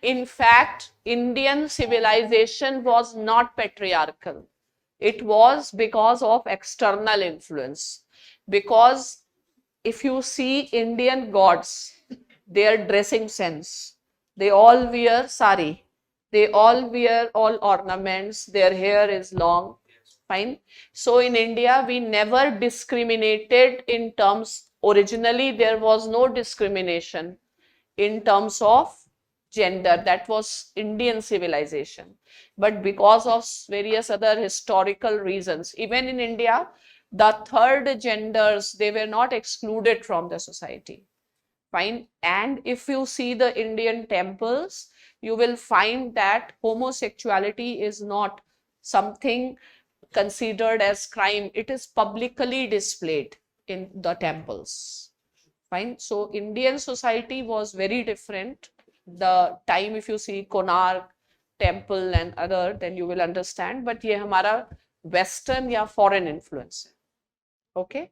In fact, Indian civilization was not patriarchal. It was because of external influence. Because if you see Indian gods, their dressing sense, they all wear sari, they all wear all ornaments, their hair is long, fine. So in India, we never discriminated in terms, originally there was no discrimination in terms of gender. That was Indian civilization. But because of various other historical reasons, even in India, the third genders, they were not excluded from the society. Fine. And if you see the Indian temples, you will find that homosexuality is not something considered as crime. It is publicly displayed in the temples. Fine. So Indian society was very different. The time, if you see Konark temple and other, then you will understand. But ये हमारा Western या foreign influence है. Okay.